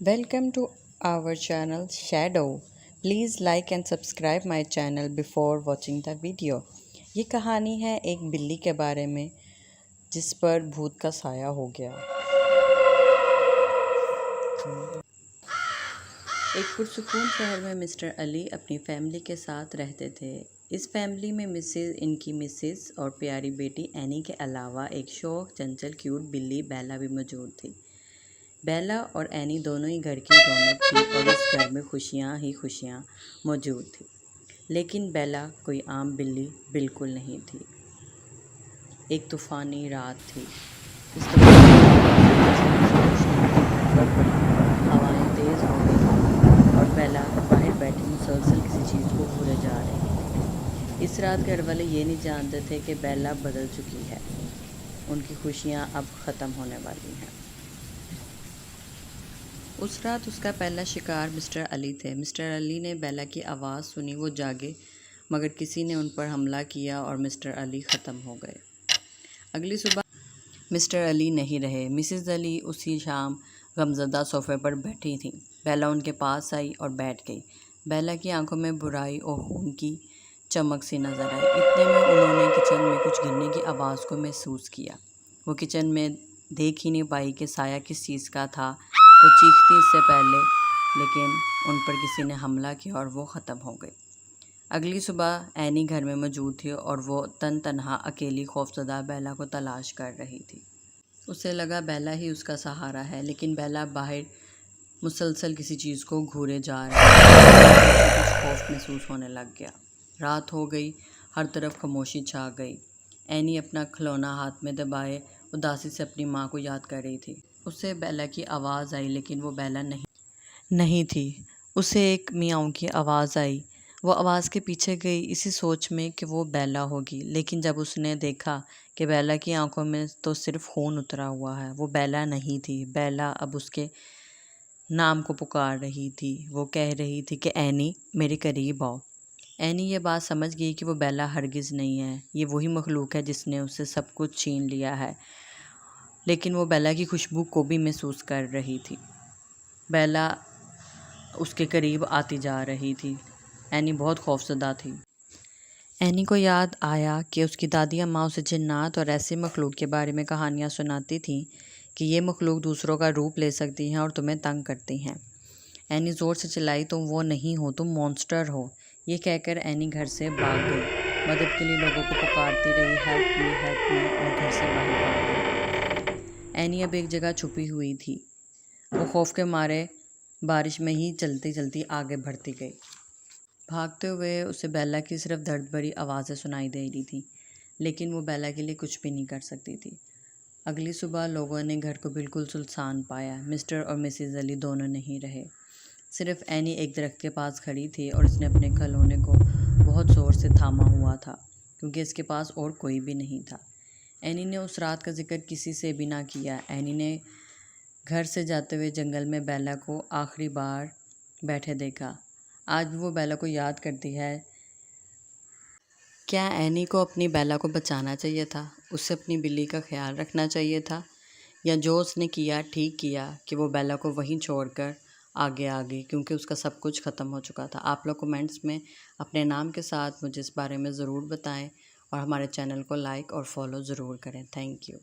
Welcome to our channel Shadow. Please like and subscribe my channel before watching the video. یہ کہانی ہے ایک بلی کے بارے میں جس پر بھوت کا سایہ ہو گیا۔ ایک پرسکون شہر میں مسٹر علی اپنی فیملی کے ساتھ رہتے تھے۔ اس فیملی میں ان کی مسز اور پیاری بیٹی اینی کے علاوہ ایک شوخ چنچل کیوٹ بلی بیلا بھی موجود تھی۔ بیلا اور اینی دونوں ہی گھر کی رونق تھی اور اس گھر میں خوشیاں ہی خوشیاں موجود تھیں۔ لیکن بیلا کوئی عام بلی بالکل نہیں تھی۔ ایک طوفانی رات تھی۔ اس ہوائیں تیز ہو گئی اور بیلا باہر بیٹھی مسلسل کسی چیز کو گھورے جا رہی تھی۔ اس رات گھر والے یہ نہیں جانتے تھے کہ بیلا بدل چکی ہے۔ ان کی خوشیاں اب ختم ہونے والی ہیں۔ اس رات اس کا پہلا شکار مسٹر علی تھے۔ مسٹر علی نے بیلا کی آواز سنی، وہ جاگے، مگر کسی نے ان پر حملہ کیا اور مسٹر علی ختم ہو گئے۔ اگلی صبح مسٹر علی نہیں رہے۔ مسز علی اسی شام غمزدہ صوفے پر بیٹھی تھیں۔ بیلا ان کے پاس آئی اور بیٹھ گئی۔ بیلا کی آنکھوں میں برائی اور خون کی چمک سی نظر آئی۔ اتنے میں انہوں نے کچن میں کچھ گرنے کی آواز کو محسوس کیا۔ وہ کچن میں دیکھ ہی نہیں پائی کہ سایہ کس چیز کا تھا۔ وہ چیختی اس سے پہلے، لیکن ان پر کسی نے حملہ کیا اور وہ ختم ہو گئی۔ اگلی صبح اینی گھر میں موجود تھی اور وہ تنہا اکیلی خوفزدہ بیلا کو تلاش کر رہی تھی۔ اسے لگا بیلا ہی اس کا سہارا ہے، لیکن بیلا باہر مسلسل کسی چیز کو گھورے جا رہا ہے۔ کچھ خوف محسوس ہونے لگ گیا۔ رات ہو گئی، ہر طرف خاموشی چھا گئی۔ اینی اپنا کھلونا ہاتھ میں دبائے اداسی سے اپنی ماں کو یاد کر رہی تھی۔ اسے بیلا کی آواز آئی، لیکن وہ بیلا نہیں تھی۔ اسے ایک میاؤں کی آواز آئی۔ وہ آواز کے پیچھے گئی اسی سوچ میں کہ وہ بیلا ہوگی، لیکن جب اس نے دیکھا کہ بیلا کی آنکھوں میں تو صرف خون اترا ہوا ہے، وہ بیلا نہیں تھی۔ بیلا اب اس کے نام کو پکار رہی تھی۔ وہ کہہ رہی تھی کہ اینی، میرے قریب آؤ۔ اینی یہ بات سمجھ گئی کہ وہ بیلا ہرگز نہیں ہے، یہ وہی مخلوق ہے جس نے اس سے سب کچھ چھین لیا ہے، لیکن وہ بیلا کی خوشبو کو بھی محسوس کر رہی تھی۔ بیلا اس کے قریب آتی جا رہی تھی۔ اینی بہت خوفزدہ تھی۔ اینی کو یاد آیا کہ اس کی دادی اماں اسے جنات اور ایسے مخلوق کے بارے میں کہانیاں سناتی تھیں کہ یہ مخلوق دوسروں کا روپ لے سکتی ہیں اور تمہیں تنگ کرتی ہیں۔ اینی زور سے چلائی، تم وہ نہیں ہو، تم مونسٹر ہو۔ یہ کہہ کر اینی گھر سے بھاگ گئی، مدد کے لیے لوگوں کو پکارتی رہی، ہیلپ می، اور گھر سے باہر بھاگ گئی۔ اینی اب ایک جگہ چھپی ہوئی تھی۔ وہ خوف کے مارے بارش میں ہی چلتی آگے بڑھتی گئی۔ بھاگتے ہوئے اسے بیلا کی صرف درد بھری آوازیں سنائی دے رہی تھیں، لیکن وہ بیلا کے لیے کچھ بھی نہیں کر سکتی تھی۔ اگلی صبح لوگوں نے گھر کو بالکل سنسان پایا۔ مسٹر اور مسز علی دونوں نہیں رہے۔ صرف اینی ایک درخت کے پاس کھڑی تھی اور اس نے اپنے کھلونے کو بہت زور سے تھاما ہوا تھا، کیونکہ اس کے پاس اور کوئی بھی نہیں تھا۔ اینی نے اس رات کا ذکر کسی سے بھی نہ کیا۔ اینی نے گھر سے جاتے ہوئے جنگل میں بیلا کو آخری بار بیٹھے دیکھا۔ آج بھی وہ بیلا کو یاد کرتی ہے۔ کیا اینی کو اپنی بیلا کو بچانا چاہیے تھا؟ اسے اپنی بلی کا خیال رکھنا چاہیے تھا؟ یا جو اس نے کیا ٹھیک کیا کہ وہ بیلا کو وہیں چھوڑ کر آگے کیونکہ اس کا سب کچھ ختم ہو چکا تھا؟ آپ لوگ کومنٹس میں اپنے نام کے ساتھ مجھے اس بارے میں ضرور بتائیں اور ہمارے چینل کو لائک اور فالو ضرور کریں۔ Thank you.